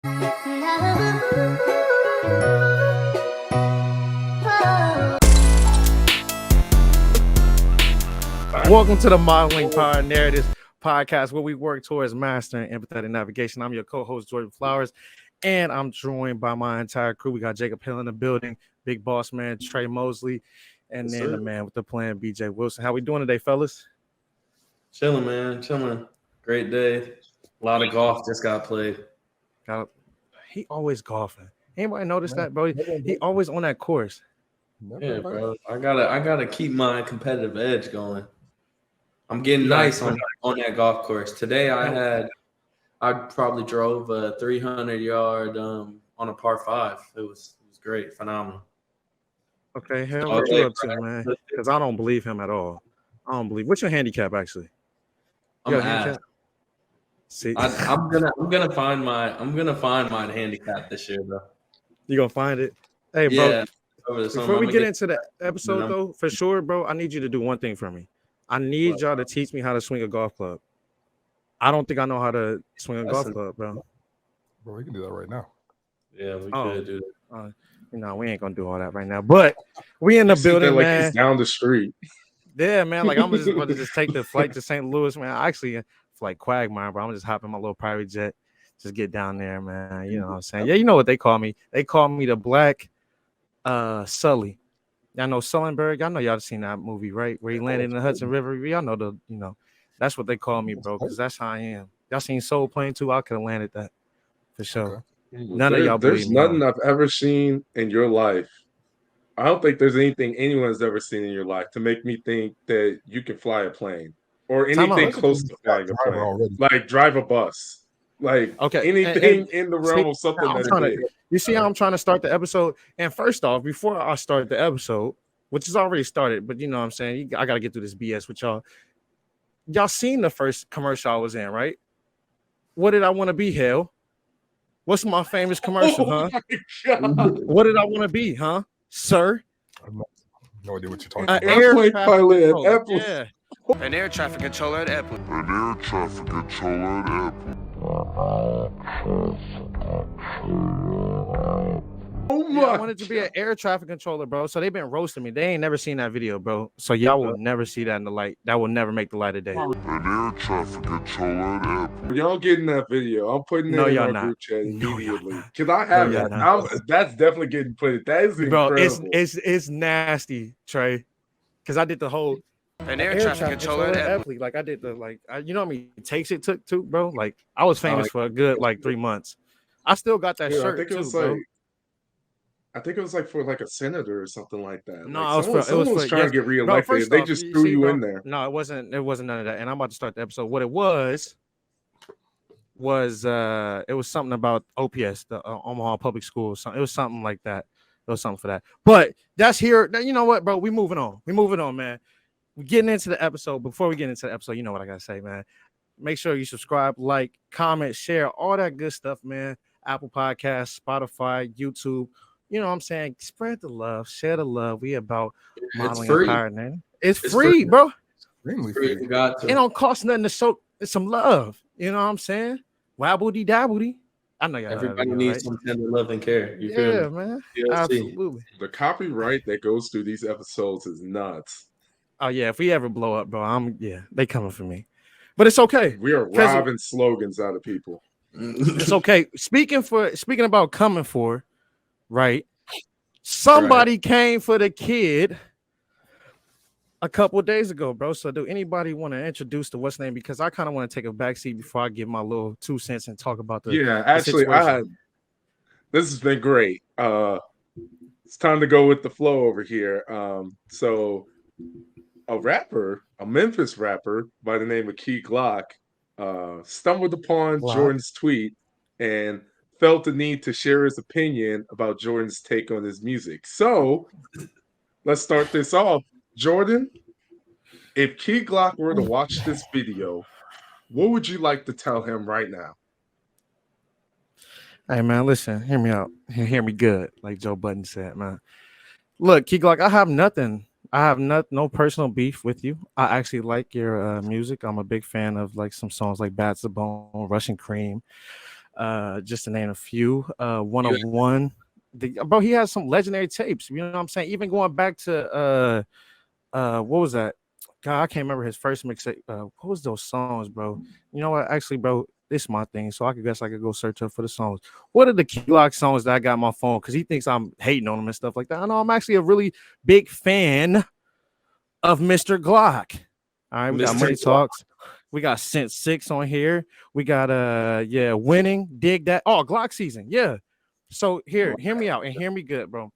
Welcome to the Modeling Power Narratives podcast, where we work towards mastering empathetic navigation. I'm your co-host, Jordan Flowers, and I'm joined by my entire crew. We got Jacob Hill in the building, Big Boss Man, Trey Mosley, and then the man with the plan, BJ Wilson. How we doing today, fellas? Chilling, man. Chilling. Great day. A lot of golf just got played. He always golfing. Anybody notice that, bro? He always on that course. Yeah, bro. I gotta keep my competitive edge going. I'm getting nice on that golf course. Today I probably drove a 300-yard on a par 5. It was great, phenomenal. Okay, hell, what you up to, man? Because I don't believe him at all. I don't believe. What's your handicap actually? I'm handicap. See, I'm gonna find my handicap this year, bro. You gonna find it? Hey, bro. Yeah. Before we get into the episode, though, for sure, bro, I need you to do one thing for me. I need y'all to teach me how to swing a golf club. I don't think I know how to swing a golf club, bro. Bro, we can do that right now. Yeah, we could do that. No, we ain't gonna do all that right now. But we in the building, like man. It's down the street. Yeah, man. Like I'm just about to just take the flight to St. Louis, man. I actually flight Quagmire, bro. I'm just hopping my little private jet, just get down there, man. You know what I'm saying? Yeah, you know what they call me? They call me the Black Sully. Y'all know Sullenberg. Y'all know y'all seen that movie, right? Where he landed in the Hudson River. Y'all know that's what they call me, bro, because that's how I am. Y'all seen Soul Plane too? I could have landed that for sure. Okay. None of y'all believe me. There's nothing I've ever seen in your life. I don't think there's anything anyone's ever seen in your life to make me think that you can fly a plane or anything close to flying a plane. Already. Like drive a bus. Like anything in the realm of something that's big. You see how I'm trying to start the episode? And first off, before I start the episode, which is already started, but you know what I'm saying? I got to get through this BS with y'all. Y'all seen the first commercial I was in, right? What did I want to be, hell? What's my famous commercial, huh? What did I want to be, huh? Sir? I have no idea what you're talking about. Airplane pilot at Apple. Yeah. An air traffic controller at Apple. Oh my! Yeah, I wanted to be an air traffic controller, bro. So they've been roasting me. They ain't never seen that video, bro. So y'all will never see that in the light. That will never make the light of day. An air traffic controller at Apple. Y'all getting that video? I'm putting it in our group chat immediately because I have it. That's definitely getting put. That is incredible. Bro, it's nasty, Trey. Because I did the whole an air traffic controller at Apple. Like I did the you know how many takes it took too, bro. Like I was famous for a good 3 months. I still got that shirt too, I think it was for a senator or something like that. No, someone was trying to get reelected. Bro, they just threw you in there. No, it wasn't none of that. And I'm about to start the episode. What it was it was something about OPS, the Omaha Public Schools. It was something like that. It was something for that. But that's here. You know what, bro? We moving on, man. We're getting into the episode. Before we get into the episode, you know what I gotta say, man. Make sure you subscribe, like, comment, share, all that good stuff, man. Apple Podcasts, Spotify, YouTube. You know what I'm saying? Spread the love, share the love. We about modeling a power, man. It's free, bro. Extremely free. It don't cost nothing to show. It's some love. You know what I'm saying? Wabbledy dabbledy. I know y'all. Everybody needs some tender love and care. You feel me? Man. Absolutely. The copyright that goes through these episodes is nuts. Oh yeah, if we ever blow up, bro, they coming for me. But it's okay. We are robbing slogans out of people. It's okay. Speaking about coming for, right? Somebody came for the kid a couple of days ago, bro. So do anybody want to introduce the what's name? Because I kind of want to take a backseat before I give my little 2 cents and talk about the actually this has been great. It's time to go with the flow over here. So a Memphis rapper by the name of Key Glock stumbled upon Jordan's tweet and felt the need to share his opinion about Jordan's take on his music. So let's start this off. Jordan, if Key Glock were to watch this video, what would you like to tell him right now? Hey, man, listen, hear me out. Hear me good, like Joe Budden said, man. Look, Key Glock, I have no personal beef with you. I actually like your music. I'm a big fan of some songs like Bats the Bone, Russian Cream. just to name a few. 101. Bro, he has some legendary tapes. You know what I'm saying? Even going back to what was that? God, I can't remember his first mixtape. What was those songs, bro? You know what? Actually, bro, this is my thing. So I guess I could go search up for the songs. What are the Key Glock songs that I got on my phone? Because he thinks I'm hating on him and stuff like that. I know I'm actually a really big fan of Mr. Glock. All right, we got Money Talks. We got Cent 6 on here. We got Winning, Dig That. Oh, Glock Season. Yeah. So hear me out and hear me good, bro.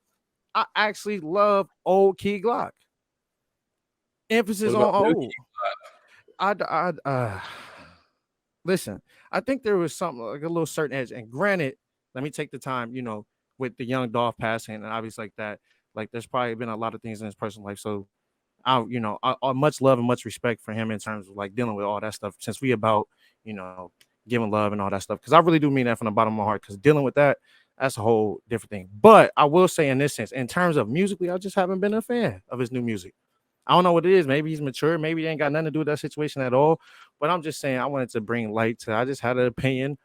I actually love old Key Glock. Emphasis on old. Listen, I think there was something like a little certain edge. And granted, let me take the time, with the young Dolph passing and obviously like that, like there's probably been a lot of things in his personal life. So I much love and much respect for him in terms of like dealing with all that stuff since we about, giving love and all that stuff. Cause I really do mean that from the bottom of my heart. Cause dealing with that's a whole different thing. But I will say in this sense, in terms of musically, I just haven't been a fan of his new music. I don't know what it is. Maybe he's mature. Maybe it ain't got nothing to do with that situation at all. But I'm just saying I wanted to bring light to. I just had an opinion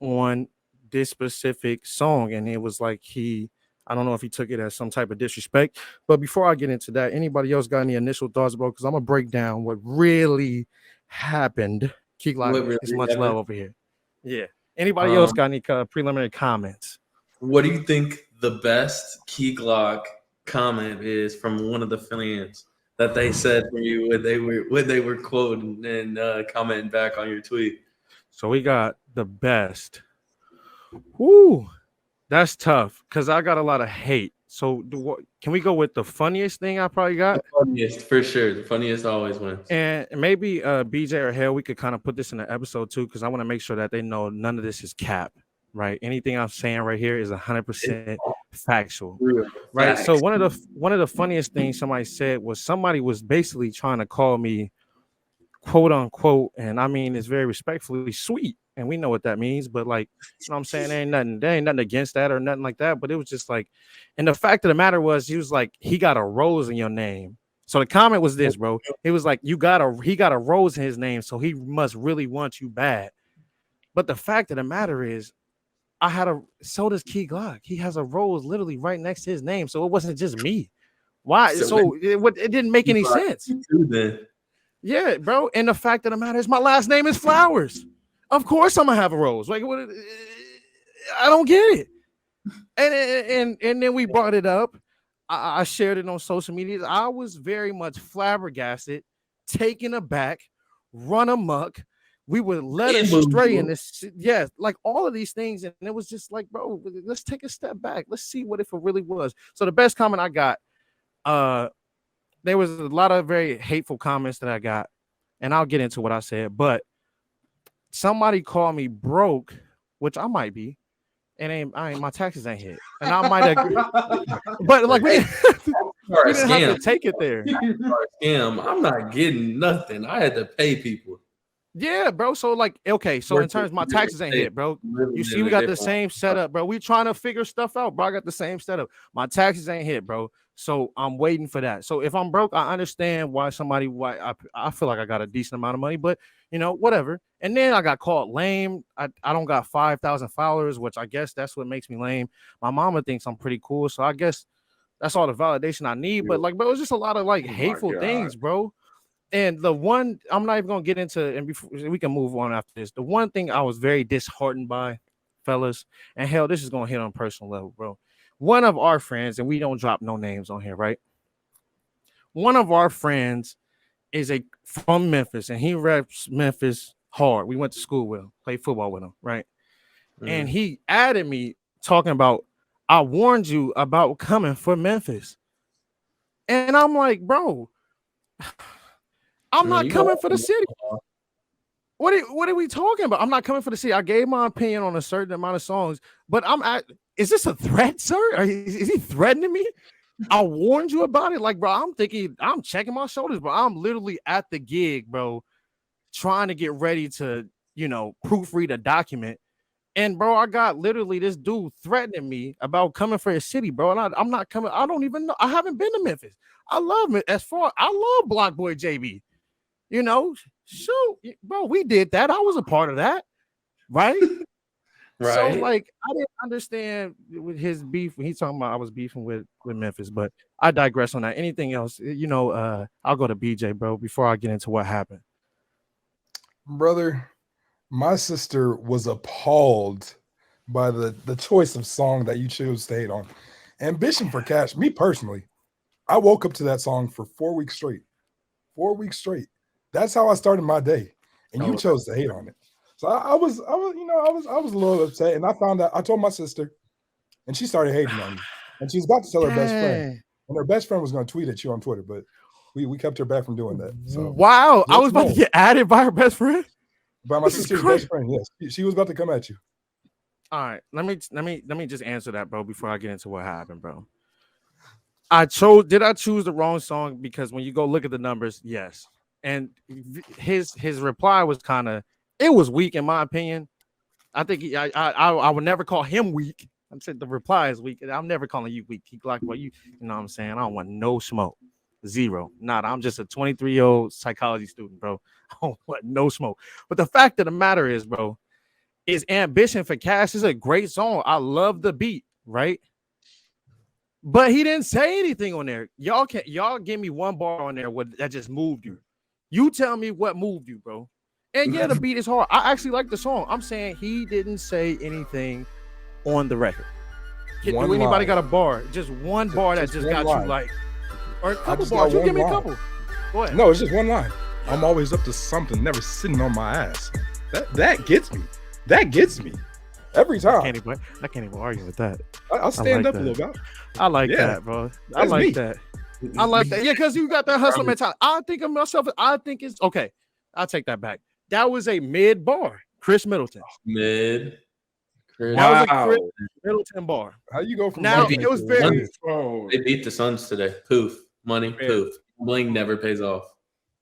on this specific song, and it was like I don't know if he took it as some type of disrespect. But before I get into that, anybody else got any initial thoughts, bro? Because I'm gonna break down what really happened. Key Glock is much love over here. Yeah. Anybody else got any preliminary comments? What do you think the best Key Glock comment is from one of the fans that they said for you when they were quoting and commenting back on your tweet? So we got the best. Woo, that's tough because I got a lot of hate. So can we go with the funniest thing I probably got? The funniest, for sure. The funniest always wins. And maybe BJ or Hale, we could kind of put this in the episode too, because I want to make sure that they know none of this is cap, right? Anything I'm saying right here is 100% factual, right? So one of the funniest things somebody said was somebody was basically trying to call me quote unquote, and I mean it's very respectfully sweet, and we know what that means, but like, you know what I'm saying, there ain't nothing against that or nothing like that, but it was just like, and the fact of the matter was, he was like, he got a rose in your name. So the comment was this, bro. It was like, he got a rose in his name, so he must really want you bad. But the fact of the matter is, so does Key Glock. He has a rose literally right next to his name, so it wasn't just me. Why? So it didn't make any sense. Yeah, bro. And the fact of the matter is, my last name is Flowers. Of course, I'm gonna have a rose. Like, what? I don't get it. And then we brought it up. I shared it on social media. I was very much flabbergasted, taken aback, run amok. We were led astray in this. Yeah, like all of these things, and it was just like, bro, let's take a step back. Let's see what if it really was. So the best comment I got, there was a lot of very hateful comments that I got, and I'll get into what I said, but somebody called me broke, which I might be, and my taxes ain't hit, and I might agree, but like we didn't have to take it there. Scam. I'm not getting nothing. I had to pay people. Yeah, bro. So like, okay, so in terms of my taxes ain't hit, bro. You see, we got the same setup, bro. We trying to figure stuff out, bro. I got the same setup. My taxes ain't hit, bro. So I'm waiting for that. So if I'm broke, I understand why I feel like I got a decent amount of money, but whatever. And then I got called lame. I don't got 5,000 followers, which I guess that's what makes me lame. My mama thinks I'm pretty cool, so I guess that's all the validation I need. But like, bro, it's just a lot of like hateful things, bro. And the one I'm not even gonna get into, and before we can move on after this, the one thing I was very disheartened by, fellas, and hell, this is gonna hit on a personal level, bro. One of our friends, and we don't drop no names on here, right? One of our friends is from Memphis, and he reps Memphis hard. We went to school with him, played football with him, right? And he added me talking about, I warned you about coming for Memphis. And I'm like, bro, I'm not coming for the city. What are we talking about? I'm not coming for the city. I gave my opinion on a certain amount of songs, but is this a threat, sir? Is he threatening me? I warned you about it. Like, bro, I'm thinking, I'm checking my shoulders, bro. I'm literally at the gig, bro, trying to get ready to, proofread a document. And bro, I got literally this dude threatening me about coming for his city, bro. And I'm not coming. I don't even know. I haven't been to Memphis. I love it. I love Block Boy JB. Shoot, bro, we did that. I was a part of that, right? Right. So like I didn't understand with his beef when he's talking about I was beefing with Memphis, but I digress on that. Anything else? I'll go to BJ, bro, before I get into what happened. Brother, my sister was appalled by the choice of song that you chose to hate on. Ambition for Cash, me personally, I woke up to that song for 4 weeks straight. 4 weeks straight. That's how I started my day. And you chose to hate on it. So I was a little upset. And I found out, I told my sister, and she started hating on you. And she's about to tell her best friend. And her best friend was going to tweet at you on Twitter, but we kept her back from doing that. So wow, I was about to get added by her best friend. By my sister's best friend, yes. She was about to come at you. All right, let me just answer that, bro, before I get into what happened, bro. Did I choose the wrong song? Because when you go look at the numbers, yes. And his reply was it was weak in my opinion. I think I would never call him weak. I'm saying the reply is weak. I'm never calling you weak. He like, well, you know what I'm saying? I don't want no smoke. Zero. Nada. I'm just a 23-year-old psychology student, bro. I don't want no smoke. But the fact of the matter is, bro, is Ambition for Cash is a great song. I love the beat, right? But he didn't say anything on there. Y'all give me one bar on there that just moved you. You tell me what moved you, bro. And yeah, the beat is hard. I actually like the song. I'm saying he didn't say anything on the record. Do anybody got a bar? Just one bar that just got you like, or a couple bars. You give me a couple. Go ahead. No, it's just one line. I'm always up to something, never sitting on my ass. That gets me. That gets me every time. I can't even argue with that. I'll stand up a little bit. I like that, bro. I like that. I like that. Yeah, because you got that hustle mentality. I think of myself. I think it's okay. I'll take that back. That was a mid bar. Chris Middleton. Mid. That was a Chris Middleton bar. How you go from now? It was very. They beat the Suns today. Poof. Money. Poof. Bling never pays off.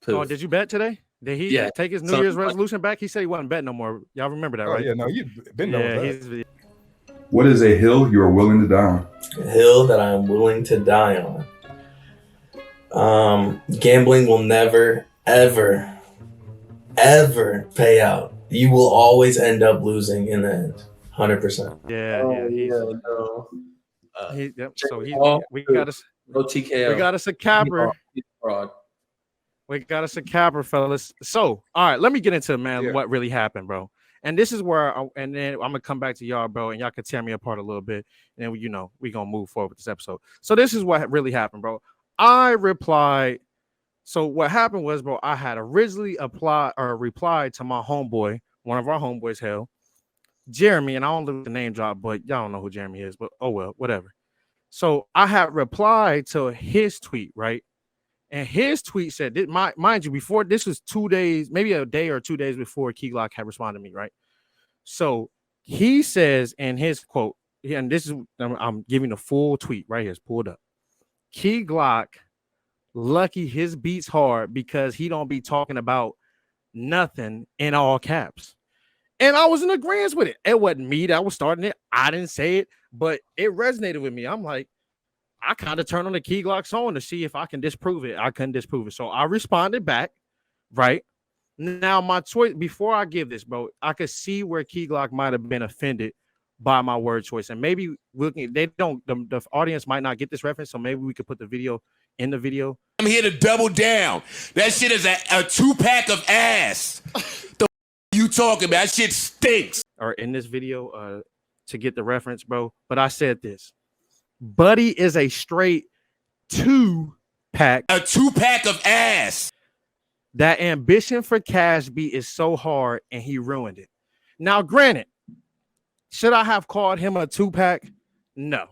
Poof. Oh, did you bet today? Did he take his New Year's resolution back? He said he wasn't betting no more. Y'all remember that, right? Yeah, no, you've been there. What is a hill you are willing to die on? A hill that I'm willing to die on. Gambling will never, ever, ever pay out. You will always end up losing in the end. 100%. We got us. No TKO. We got us a capper. Fraud. We got us a capper, fellas. So, all right, let me get into what really happened, bro. And this is where, and then I'm gonna come back to y'all, bro, and y'all can tear me apart a little bit, and then we gonna move forward with this episode. So this is what really happened, bro. I replied. So what happened was, bro, I had originally replied to my homeboy, one of our homeboys, Jeremy, and I don't know the name drop, but y'all don't know who Jeremy is, but oh well, whatever. So I had replied to his tweet, right? And his tweet said, mind you, before this was 2 days, maybe a day or 2 days before Key Glock had responded to me, right? So he says in his quote, and this is, I'm giving the full tweet right here, it's pulled up. Key Glock, lucky his beats hard because he don't be talking about nothing in all caps. And I was in agreement with it. It wasn't me that was starting it. I didn't say it, but it resonated with me. I'm like, I kind of turned on the Key Glock song to see if I can disprove it. I couldn't disprove it. So I responded back, right? Now, my choice, before I give this, bro, I could see where Key Glock might have been offended by my word choice. And maybe the audience might not get this reference, so maybe we could put the video in the video. I'm here to double down. That shit is a 2-pack of ass. The you talking about? That shit stinks. Or in this video to get the reference, bro. But I said this. Buddy is a straight 2-pack. A 2-pack of ass. That Ambition for Cash beat is so hard and he ruined it. Now, granted, should I have called him a 2-pack? No.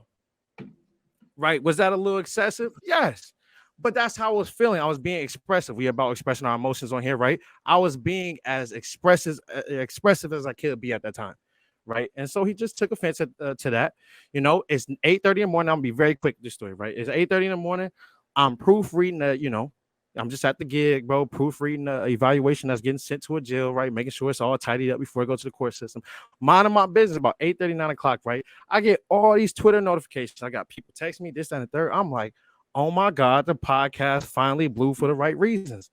Right? Was that a little excessive? Yes. But that's how I was feeling. I was being expressive. We about expressing our emotions on here, right? I was being as expressive as I could be at that time. Right. And so he just took offense to that. It's 8:30 in the morning. I'm gonna be very quick with this story, right? It's 8:30 in the morning. I'm proofreading I'm just at the gig, bro, proofreading the evaluation that's getting sent to a jail, right? Making sure it's all tidied up before I go to the court system. Minding my business about 8:30, 9 o'clock, right? I get all these Twitter notifications. I got people text me this and the third. I'm like, oh my God, the podcast finally blew for the right reasons.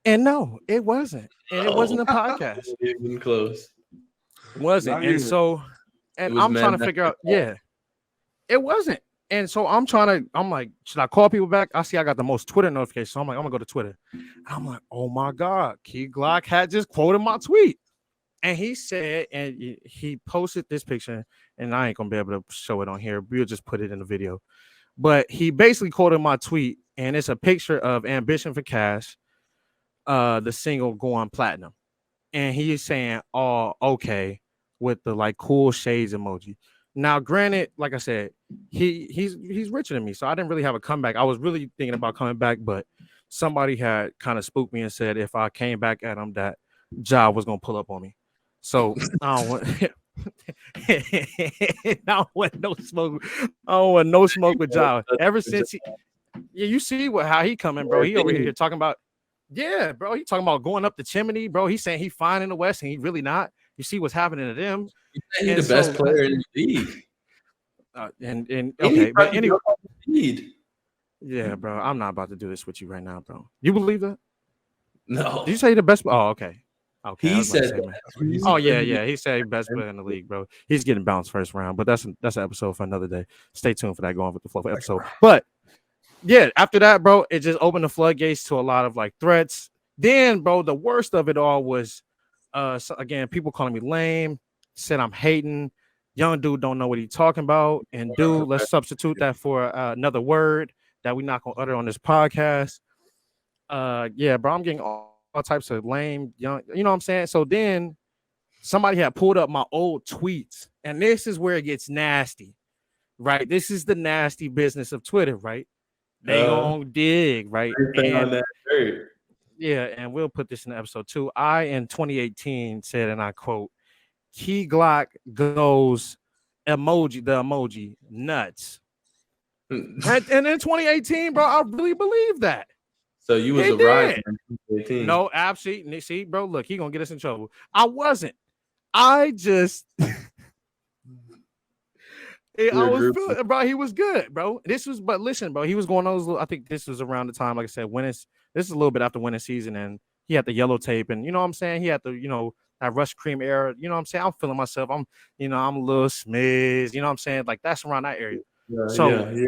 And no, it wasn't. And it wasn't a podcast. Even close. Wasn't. Not And even. so, It and was I'm trying to men figure out, that- yeah, it wasn't. And so I'm like, should I call people back? I see I got the most Twitter notifications. So I'm like, I'm gonna go to Twitter. And I'm like, oh my God, Key Glock had just quoted my tweet. And he said, and he posted this picture, and I ain't gonna be able to show it on here. We'll just put it in the video. But he basically quoted my tweet, and it's a picture of Ambition for Cash, the single going platinum. And he's saying, oh, okay, with the like cool shades emoji. Now, granted, like I said, he's richer than me, so I didn't really have a comeback. I was really thinking about coming back, but somebody had kind of spooked me and said if I came back at him, that Ja was gonna pull up on me. So I don't want, I don't want no smoke. I don't want no smoke with Ja. Ever since yeah, you see how he coming, bro. He over here talking about, yeah, bro. He talking about going up the chimney, bro. He's saying he fine in the West, and he really not. You see what's happening to them. He's the best player in the league. And okay, but anyway, yeah, bro. I'm not about to do this with you right now, bro. You believe that? No. Did you say the best? Oh, okay. Okay. He said oh yeah. He said best player in the league, bro. He's getting bounced first round, but that's an episode for another day. Stay tuned for that going with the flow episode. But yeah, after that, bro, it just opened the floodgates to a lot of like threats. Then, bro, the worst of it all was again, people calling me lame, said I'm hating. Young dude don't know what he's talking about. And dude, let's substitute that for another word that we're not gonna utter on this podcast. Yeah, bro, I'm getting all types of lame young, you know what I'm saying? So then somebody had pulled up my old tweets, and this is where it gets nasty, right? This is the nasty business of Twitter, right? They gonna dig, right? And, yeah, and we'll put this in the episode too. I in 2018 said, and I quote, Key Glock goes the emoji nuts. And in 2018, bro, I really believe that. So you was a riot in 2018. No, absolutely. See, bro, look, he gonna get us in trouble. I wasn't. I just I was feeling, bro. He was good, bro. But listen, bro. He was going those. I think this was around the time, like I said, this is a little bit after winning season, and he had the yellow tape, and you know what I'm saying. He had the, that Rush Cream era. You know what I'm saying. I'm feeling myself. I'm a little smizz. You know what I'm saying. Like that's around that area. Yeah.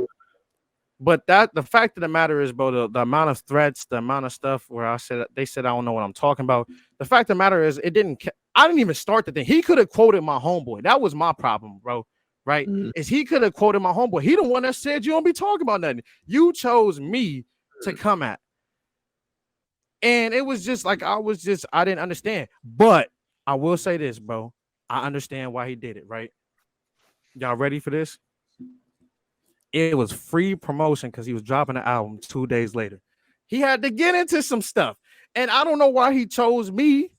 But the fact of the matter is, bro, the amount of threats, the amount of stuff where they said I don't know what I'm talking about. The fact of the matter is, I didn't even start the thing. He could have quoted my homeboy. That was my problem, bro. Right? Is he could have quoted my homeboy. He the one that said you don't be talking about nothing. You chose me to come at. And it was just like I didn't understand. But I will say this, bro. I understand why he did it, right? Y'all ready for this? It was free promotion because he was dropping the album 2 days later. He had to get into some stuff. And I don't know why he chose me,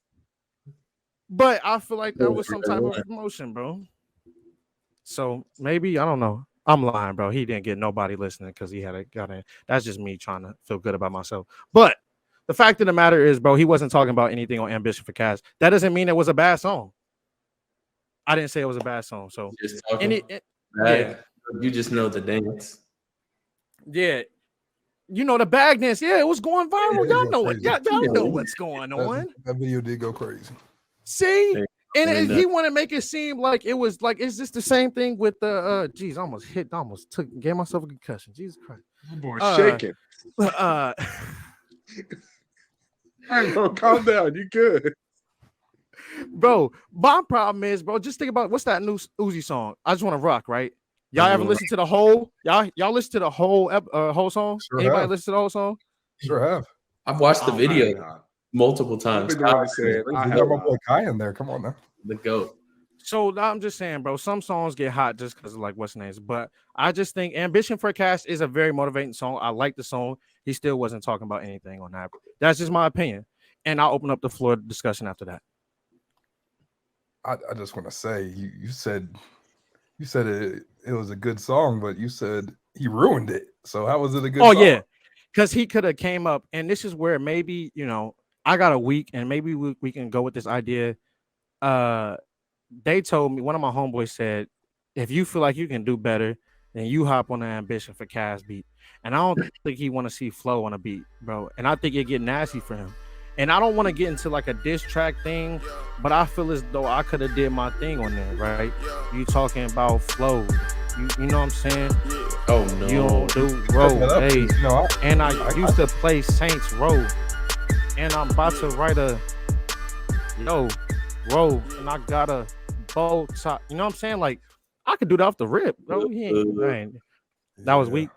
but I feel like that was some type of promotion, bro. So maybe, I don't know. I'm lying, bro. He didn't get nobody listening because he got in. That's just me trying to feel good about myself. But the fact of the matter is, bro, he wasn't talking about anything on Ambition for Cash. That doesn't mean it was a bad song. I didn't say it was a bad song. So yeah. You just know the dance. Yeah. You know the bag dance. Yeah, it was going viral. Y'all know it. Y'all know what's going on. That video did go crazy. See? And he want to make it seem like it was like, is this the same thing with the geez, I gave myself a concussion. Jesus Christ. Boy, shaking. Calm down. You good. Bro, my problem is, bro, just think about what's that new Uzi song? I Just Want to Rock, right? Y'all ever listen to the whole? Y'all listen to the whole song? Sure Anybody have. listen to the whole song? Sure have. I've watched the video multiple times. You got my boy Kai in there. Come on now. The GOAT. So I'm just saying, bro, some songs get hot just because of like what's names. But I just think Ambition for Cash is a very motivating song. I like the song. He still wasn't talking about anything on that. That's just my opinion. And I'll open up the floor discussion after that. I just want to say you said it was a good song, but you said he ruined it. So how was it a good song? Yeah, because he could have came up, and this is where maybe, I got a week, and maybe we can go with this idea. They told me, one of my homeboys said, if you feel like you can do better, then you hop on the Ambition for Cash beat. And I don't think he want to see Flow on a beat, bro. And I think it get nasty for him. And I don't want to get into like a diss track thing, but I feel as though I could have did my thing on there, right? You talking about flow. You know what I'm saying? Oh no. You don't do road. Hey, No, and I used to play Saints Row. And I'm about to write a row, and I got a bow top. You know what I'm saying? Like, I could do that off the rip, bro. That was weak.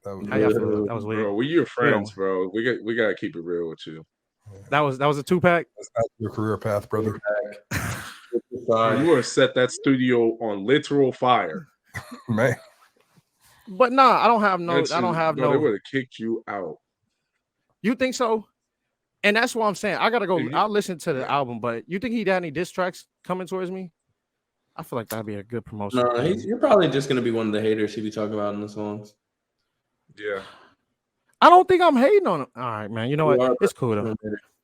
How y'all feel? That was weak. Bro, we your friends, bro. We gotta keep it real with you. That was a 2-pack. That's not your career path, brother. You would have set that studio on literal fire. Man. But nah, I don't have no. They would have kicked you out. You think so? And that's what I'm saying. I gotta go. I'll listen to the album, but you think he had any diss tracks coming towards me? I feel like that'd be a good promotion. No, you're probably just gonna be one of the haters he be talking about in the songs. Yeah. I don't think I'm hating on him. All right, man. You know what? It's cool though.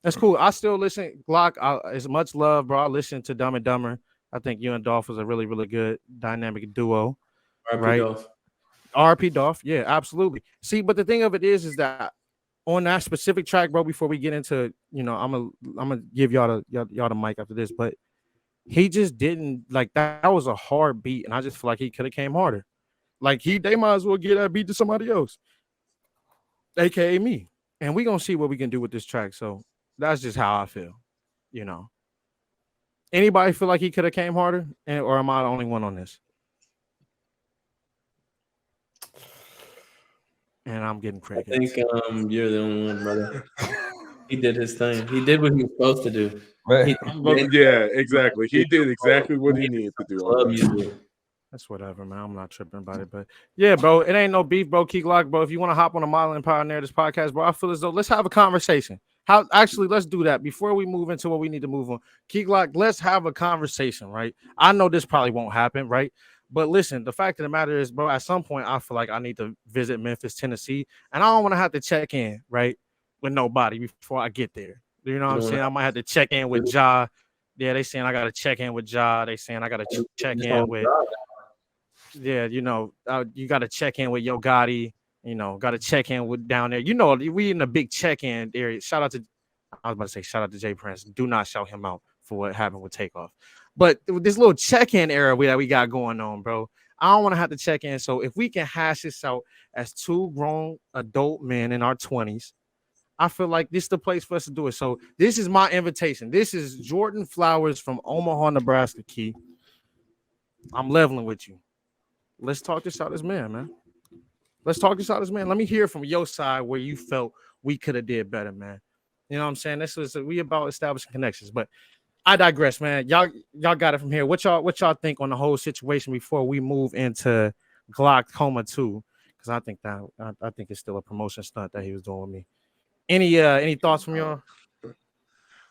That's cool. I still listen. Glock, as much love, bro. I listen to Dumb and Dumber. I think you and Dolph was a really, really good dynamic duo. RP Dolph. RP Dolph. Yeah, absolutely. See, but the thing of it is that on that specific track, bro, before we get into, I'm gonna give y'all the mic after this, but he just didn't like that. That was a hard beat, and I just feel like he could have came harder. Like they might as well get that beat to somebody else, aka me. And we gonna see what we can do with this track. So that's just how I feel, Anybody feel like he could have came harder, or am I the only one on this? And I'm getting crazy. I think you're the only one, brother. He did his thing. He did what he was supposed to do. Yeah, exactly. He did exactly what he needed to do. That's whatever, man. I'm not tripping about it, but yeah, bro, it ain't no beef, bro. Key Glock, bro. If you want to hop on the Modeling Power Narratives podcast, bro, I feel as though let's have a conversation. Let's do that before we move into what we need to move on. Key Glock, let's have a conversation, right? I know this probably won't happen, right? But listen, the fact of the matter is, bro, at some point I feel like I need to visit Memphis, Tennessee, and I don't want to have to check in, right, with nobody before I get there. You know what I'm saying? I might have to check in with Ja. Yeah, they saying I got to check in with Ja. They saying I got to check in with. Yeah, you got to check in with Yo Gotti. Got to check in with down there. We in a big check-in area. Shout out to Jay Prince. Do not shout him out for what happened with Takeoff. But this little check-in era that we got going on, bro, I don't want to have to check in. So if we can hash this out as two grown adult men in our 20s, I feel like this is the place for us to do it. So this is my invitation. This is Jordan Flowers from Omaha, Nebraska, Key. I'm leveling with you. Let's talk this out as man. Let's talk this out as man. Let me hear from your side where you felt we could have did better, man. You know what I'm saying? We about establishing connections, but I digress, man. Y'all got it from here. What y'all think on the whole situation before we move into Glockoma 2? Because I think it's still a promotion stunt that he was doing with me. Any thoughts from y'all?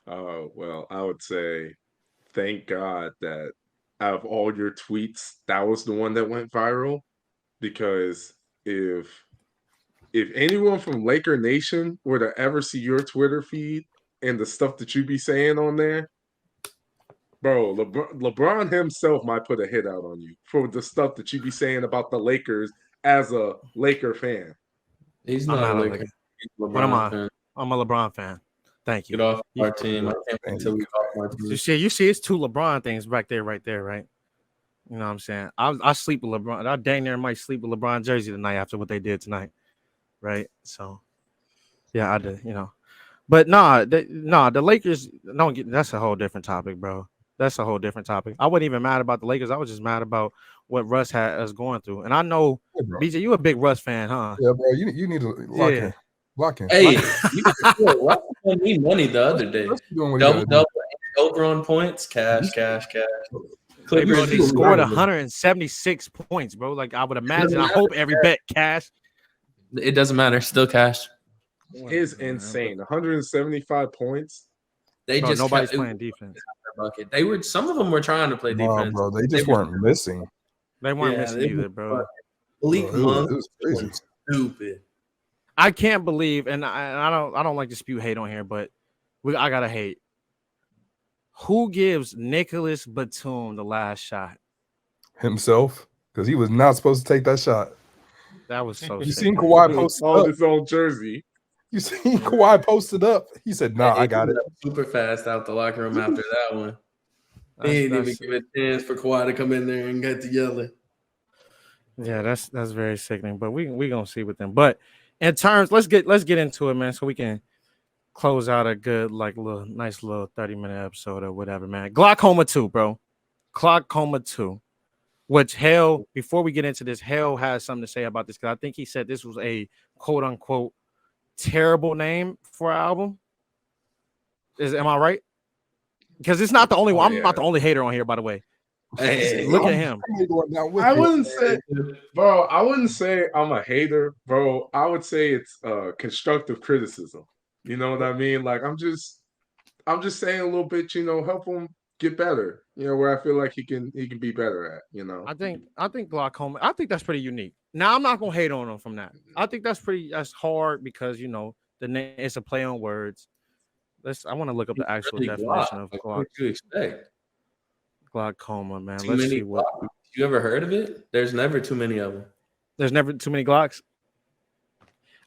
Well, I would say thank God that out of all your tweets, that was the one that went viral. Because if anyone from Laker Nation were to ever see your Twitter feed and the stuff that you be saying on there, bro, LeBron himself might put a hit out on you for the stuff that you be saying about the Lakers as a Laker fan. He's not a Laker. What am I? I'm a LeBron fan. Thank you. Get off our team. I can't wait until we off our team. You see, it's two LeBron things back there, right? You know what I'm saying? I sleep with LeBron. I dang near might sleep with LeBron jersey tonight after what they did tonight, right? So, yeah, I did. But the Lakers don't get. That's a whole different topic, bro. That's a whole different topic. I wasn't even mad about the Lakers. I was just mad about what Russ had us going through. And I know, BJ, you a big Russ fan, huh? Yeah, bro. You need to lock in. Hey, Russ paid me money the other day. Double over on points, cash. Hey, bro, they scored 176 points, bro. Like I would imagine. I hope every bet cash. It doesn't matter. Still cash. Is insane. 175 points. Nobody's playing defense. Bucket. Some of them were trying to play defense. Bro, they just weren't missing. They weren't missing either, bro. Malik Monk was crazy. Stupid. I can't believe, and I don't like to spew hate on here, but I gotta hate. Who gives Nicholas Batum the last shot? Himself, because he was not supposed to take that shot. That was so. You sick. seen Kawhi post on his own jersey? You seen Kawhi posted up? He said, "No, I got it." Super fast out the locker room after that one. He didn't even give a chance for Kawhi to come in there and get to yelling. Yeah, that's very sickening. But we gonna see with them. But in terms, let's get into it, man, so we can close out a good nice little 30-minute episode or whatever, man. Glockoma 2, bro. Glockoma 2. Which Hell, before we get into this, Hell has something to say about this because I think he said this was a quote unquote terrible name for an album. Am I right? Because it's not the only one. I'm not the only hater on here, by the way. Hey, look at him. I wouldn't say, bro. I wouldn't say I'm a hater, bro. I would say it's constructive criticism. You know what I mean? Like I'm just saying a little bit. Help him get better. Where I feel like he can be better at. I think Glockoma. I think that's pretty unique. Now I'm not gonna hate on him from that. I think that's hard because the name it's a play on words. I want to look up the actual definition of Glock. What do you expect? Glaucoma, man. Too Let's many see what. You ever heard of it? There's never too many of them. There's never too many Glocks.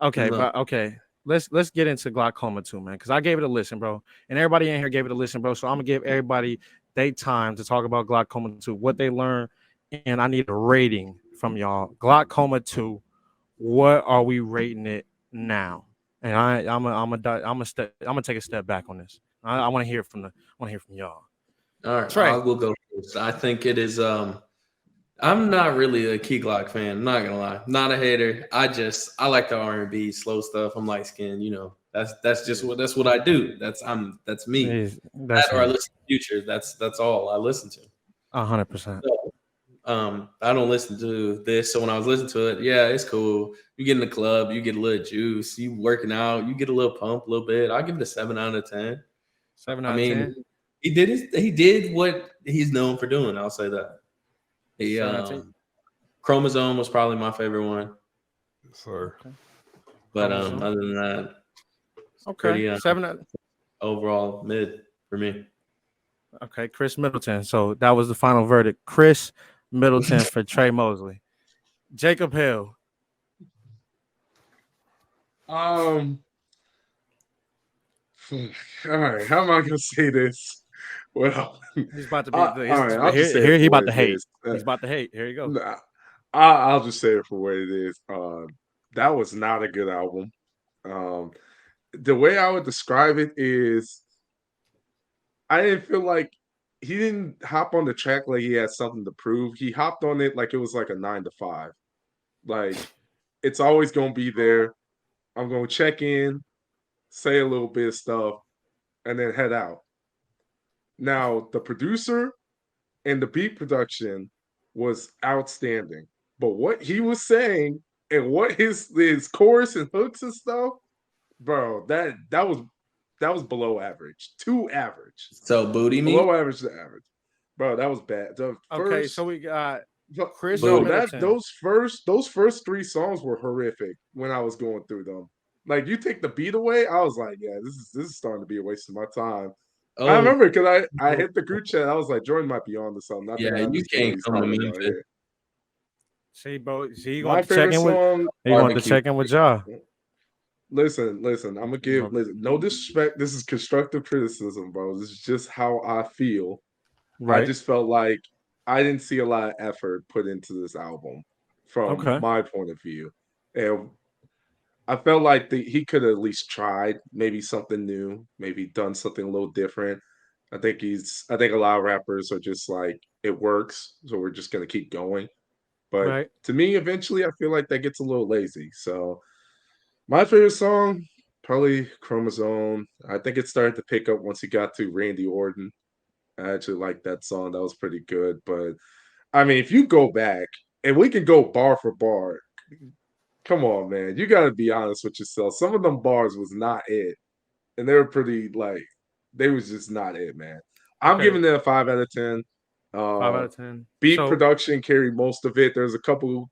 Okay, No. but okay. Let's get into Glaucoma 2, man, because I gave it a listen, bro, and everybody in here gave it a listen, bro. So I'm gonna give everybody their time to talk about Glaucoma 2, what they learned, and I need a rating from y'all. Glaucoma 2, what are we rating it now? And I'm gonna take a step back on this. I want to hear from y'all. All right, Trey. I will go first. I think it is. I'm not really a Key Glock fan. I'm not gonna lie. Not a hater. I like the R&B slow stuff. I'm light skinned. That's what I do. That's me. Or I listen to Future. That's all I listen to. 100%. I don't listen to this. So when I was listening to it, yeah, it's cool. You get in the club, you get a little juice. You working out, you get a little pump, a little bit. I'll give it a 7 out of 10. 7 out of 10. He did what he's known for doing. I'll say that. Chromosome was probably my favorite one. Yes, sir. But other than that, okay, 7 overall mid for me. Okay, Chris Middleton. So that was the final verdict. Chris Middleton for Trey Mosley. Jacob Hill. All right, how am I gonna say this? Well, He's about to be. all right, I'll just say here it he for about what to it hate. is. He's about to hate. Here you go. I'll just say it for what it is. That was not a good album. The way I would describe it is, I didn't feel like he didn't hop on the track like he had something to prove. He hopped on it like it was like a 9 to 5. Like it's always gonna be there. I'm gonna check in, say a little bit of stuff, and then head out. Now, the producer and the beat production was outstanding. But what he was saying and what his chorus and hooks and stuff, bro, that was below average. Too average. So booty me? Below average to average. Bro, that was bad. Okay, so we got Chris Middleton. Those first 3 songs were horrific when I was going through them. Like you take the beat away, I was like, yeah, this is starting to be a waste of my time. Oh. I remember because I hit the group chat. I was like, Jordan might be on to something. You can't come to Memphis. See, bro. See, you want to check in with? You want to check in with y'all? Listen. I'm gonna give. No disrespect. This is constructive criticism, bro. This is just how I feel. Right. I just felt like I didn't see a lot of effort put into this album from my point of view, and I felt like he could have at least tried maybe something new, maybe done something a little different. I think a lot of rappers are just like, it works, so we're just gonna keep going. But to me, eventually, I feel like that gets a little lazy. So my favorite song, probably Chromosome. I think it started to pick up once he got to Randy Orton. I actually liked that song. That was pretty good. But I mean, if you go back and we can go bar for bar, come on, man. You got to be honest with yourself. Some of them bars was not it. And they were pretty, they was just not it, man. I'm giving it a 5 out of 10. 5 out of 10. Beat production carried most of it. There's a couple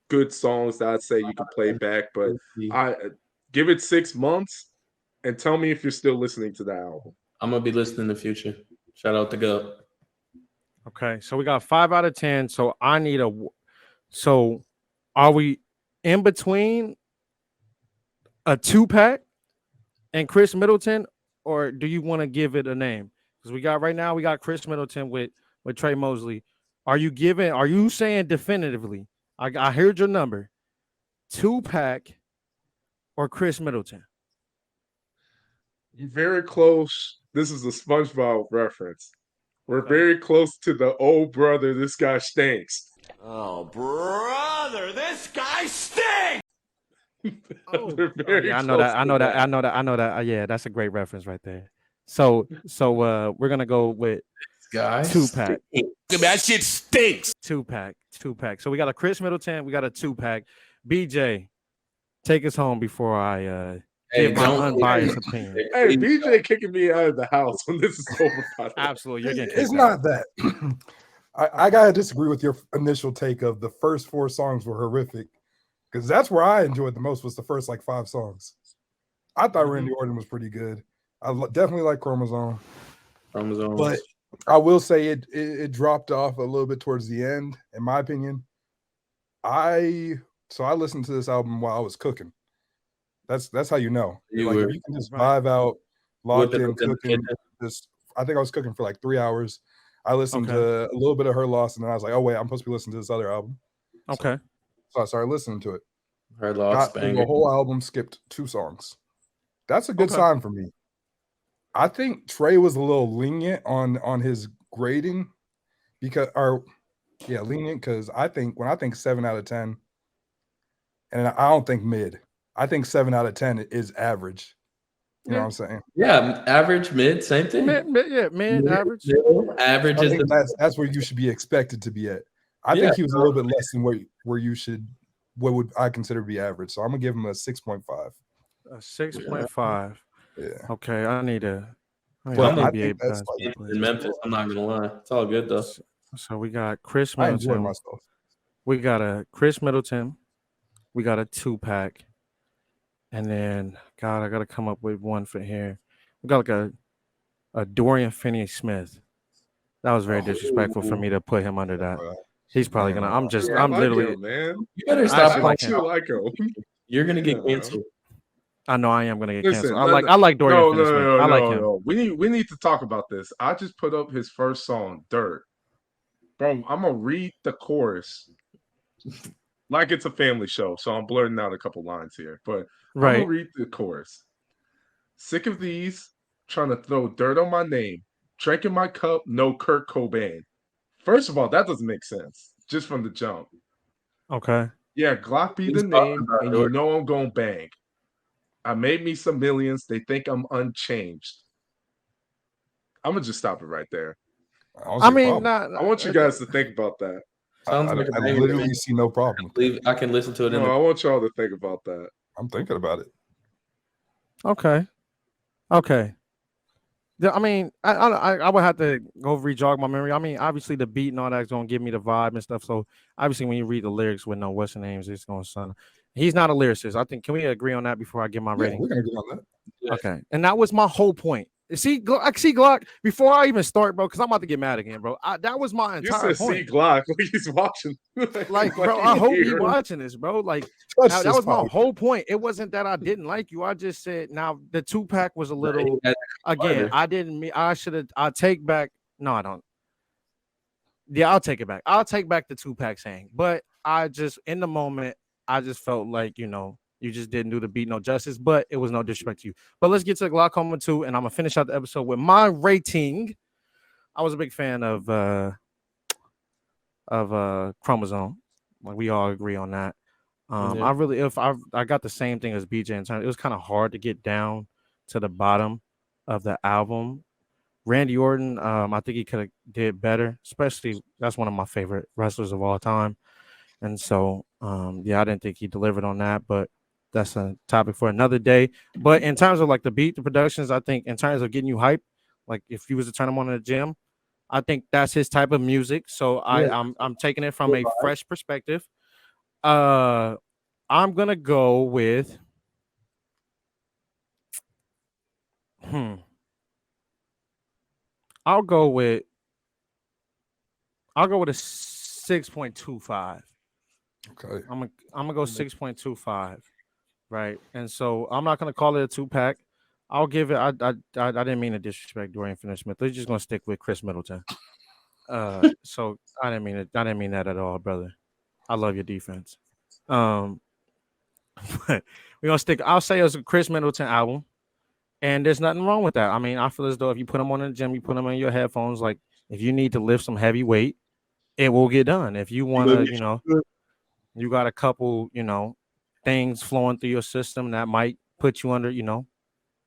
good songs that I'd say you can play back, but I give it 6 months and tell me if you're still listening to the album. I'm going to be listening in the future. Shout out to Go. Okay, so we got 5 out of 10. So I need so are we in between a 2-pack and Chris Middleton, or do you want to give it a name? Because we got Chris Middleton with Trey Mosley. Are you saying definitively? I heard your number. Tupac or Chris Middleton? Very close. This is a SpongeBob reference. We're very close to the old brother. This guy stinks. Oh, brother, this guy stinks! They're very I know that. Yeah, that's a great reference right there. So we're gonna go with Guys, Tupac. That shit stinks. Tupac. So we got a Chris Middleton, we got a Tupac. BJ, take us home before I give my unbiased opinion. Hey, BJ kicking me out of the house when this is over. Absolutely, you're getting It's not that. I gotta disagree with your initial take of the first 4 songs were horrific, because that's where I enjoyed the most was the first like 5 songs. I thought Randy Orton was pretty good. I definitely like Chromosome, but I will say it dropped off a little bit towards the end, in my opinion. I listened to this album while I was cooking. That's how you know. If you can just vibe out, locked in cooking. I think I was cooking for like 3 hours. I listened to a little bit of Her Loss, and then I was like, oh wait, I'm supposed to be listening to this other album. Okay. So I started listening to it. Her Loss, the whole album, skipped 2 songs. That's a good sign for me. I think Trey was a little lenient on his grading lenient, because I think 7 out of 10, and I don't think mid. I think 7 out of 10 is average. You know what I'm saying? Yeah, average, mid, same thing. Mid, average. Average is that's where you should be expected to be at. I think he was a little bit less than where you should. What would I consider to be average? So I'm gonna give him a 6.5. A 6.5. Yeah. Okay, I need to be able to in Memphis. I'm not gonna lie, it's all good though. So we got Chris I enjoy Middleton. myself. We got a Chris Middleton. We got a Tupac. And then, God, I got to come up with one for here. We got like a Dorian Finney-Smith. That was very disrespectful for me to put him under that. He's probably gonna. I'm literally. Man, you better stop. You're gonna get canceled. I know I am gonna get canceled. I like Dorian Finney-Smith. I like him. No. We need to talk about this. I just put up his first song, Dirt. Bro, I'm gonna read the chorus like it's a family show, so I'm blurting out a couple lines here, but I'm gonna read the chorus. Sick of these trying to throw dirt on my name, drinking my cup, no Kurt Cobain. First of all, that doesn't make sense just from the jump. Okay. Yeah, Glock be the name, and you know I'm gonna bang. I made me some millions. They think I'm unchanged. I'm gonna just stop it right there. I want you guys to think about that. I literally see no problem. I can listen to it. I want y'all to think about that. I'm thinking about it. Okay. I mean, I would have to go re-jog my memory. I mean, obviously the beat and all that's gonna give me the vibe and stuff. So obviously, when you read the lyrics with no what's the names, it's gonna sound. He's not a lyricist. I think. Can we agree on that before I give my rating? We're gonna agree on that. Okay, and that was my whole point. See Glock before I even start, bro, because I'm about to get mad again, bro. That was my entire point. See Glock, he's watching. Like, bro, I hope you're watching this, bro. Like, that was my whole point. It wasn't that I didn't like you. I just said now the Tupac was a little. Again, I didn't mean. I should have. I take back. No, I don't. Yeah, I'll take it back. I'll take back the Tupac saying, but I just in the moment, I just felt like you just didn't do the beat no justice, but it was no disrespect to you. But let's get to Glockoma 2, and I'm gonna finish out the episode with my rating. I was a big fan of Chromosome. Like we all agree on that. I got the same thing as BJ in terms. It was kind of hard to get down to the bottom of the album. Randy Orton, I think he could have did better, especially that's one of my favorite wrestlers of all time. And so I didn't think he delivered on that, but that's a topic for another day. But in terms of like the beat, the productions, I think in terms of getting you hype, like if you was to turn him on in the gym, I think that's his type of music. So I'm taking it from a fresh perspective. I'm gonna go with I'll go with a 6.25. Okay. I'm gonna go 6.25. Right. And so I'm not gonna call it a Tupac. I'll give it. I didn't mean to disrespect Dorian Finney-Smith. They're just gonna stick with Chris Middleton. So I didn't mean it. I didn't mean that at all, brother. I love your defense. But we're gonna stick. I'll say it's a Chris Middleton album, and there's nothing wrong with that. I mean, I feel as though if you put them on in the gym, you put them in your headphones. Like if you need to lift some heavy weight, it will get done. If you want to, you got a couple, things flowing through your system that might put you under,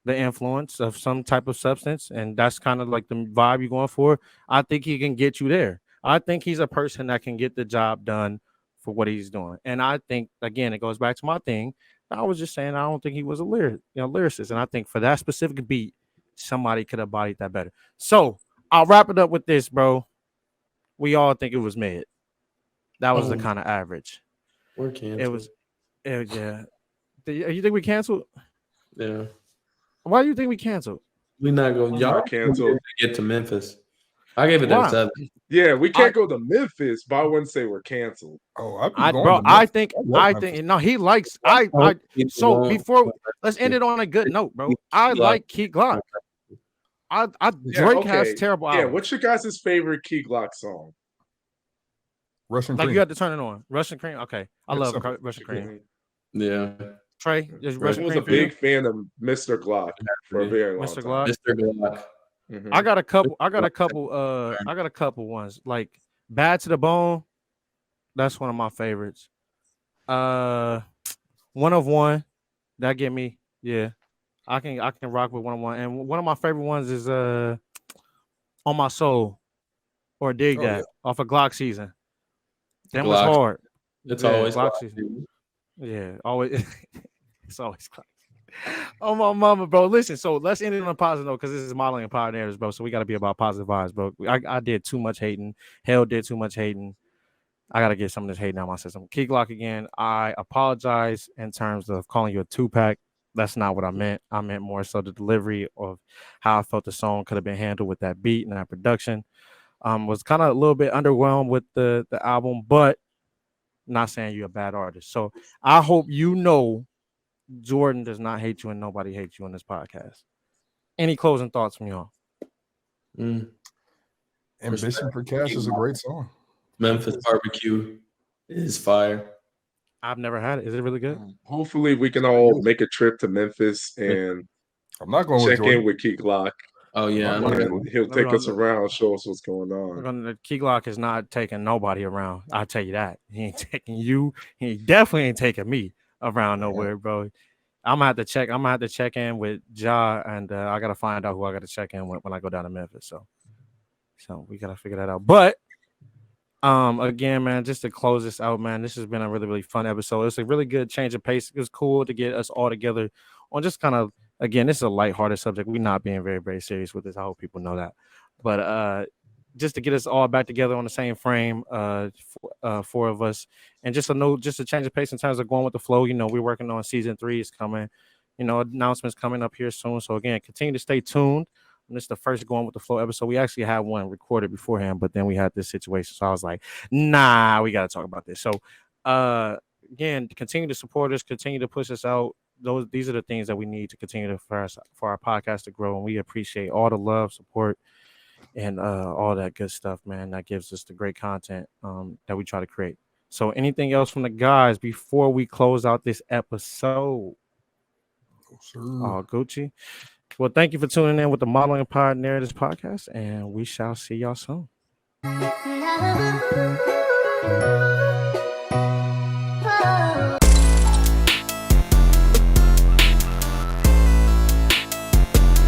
the influence of some type of substance, and that's kind of like the vibe you're going for. I think he can get you there. I think he's a person that can get the job done for what he's doing. And I think again, it goes back to my thing. I was just saying I don't think he was a lyricist, and I think for that specific beat, somebody could have bodied that better. So I'll wrap it up with this, bro. We all think it was mid. That was the kind of average. We're canceled. It was, yeah. You think we canceled? Yeah. Why do you think we canceled? We not going. Y'all canceled. To get to Memphis. I gave it a 7. Yeah, we can't go to Memphis, but I wouldn't say we're canceled. Oh, I think no, he likes so before let's end it on a good note, bro. I like Key Glock. Drake has terrible albums. Yeah, what's your guys' favorite Key Glock song? Russian Cream. You have to turn it on. Russian Cream. Okay. I love Russian Cream. Yeah. Trey, I was a big fan of Mr. Glock for a very long time. Mr. Glock. Mm-hmm. I got a couple ones. Like Bad to the Bone. That's one of my favorites. One of One. That get me. Yeah. I can rock with One of One. And one of my favorite ones is On My Soul or Dig That off of Glock Season. That was hard. It's always Glock Season. Yeah, always. It's always Glock. Oh my mama, bro. Listen, so let's end it on a positive note because this is modeling and power narratives, bro. So we got to be about positive vibes, bro. I did too much hating. Hell did too much hating. I got to get some of this hating out of my system. Key Glock again. I apologize in terms of calling you a 2-pack. That's not what I meant. I meant more so the delivery of how I felt the song could have been handled with that beat and that production. Was kind of a little bit underwhelmed with the album, but not saying you're a bad artist. So I hope Jordan does not hate you and nobody hates you on this podcast. Any closing thoughts from y'all? Ambition for Cash is a great song. Memphis Barbecue is fire. I've never had it. Is it really good? Hopefully we can all make a trip to Memphis and I'm not going check with in with Key Glock. Oh yeah, he'll take us around, show us what's going on. Key Glock is not taking nobody around. I'll tell you that. He ain't taking you. He definitely ain't taking me around nowhere, bro. I'm gonna have to check in with Ja, and I gotta find out who I gotta check in with when I go down to Memphis. So we gotta figure that out. But again, man, just to close this out, man, this has been a really, really fun episode. It's a really good change of pace. It was cool to get us all together on just kind of, again, this is a lighthearted subject. We're not being very, very serious with this. I hope people know that. But just to get us all back together on the same frame, 4 of us, and just a change of pace in terms of going with the flow. We're working on season 3 is coming. Announcements coming up here soon. So again, continue to stay tuned. This is the first Going with the Flow episode. We actually had one recorded beforehand, but then we had this situation. So I was like, nah, we got to talk about this. So again, continue to support us, continue to push us out. These are the things that we need to continue for our podcast to grow. And we appreciate all the love, support, and all that good stuff, man. That gives us the great content that we try to create. So anything else from the guys before we close out this episode? Gucci. Well, thank you for tuning in with the Modeling Empire Narratives podcast, and we shall see y'all soon.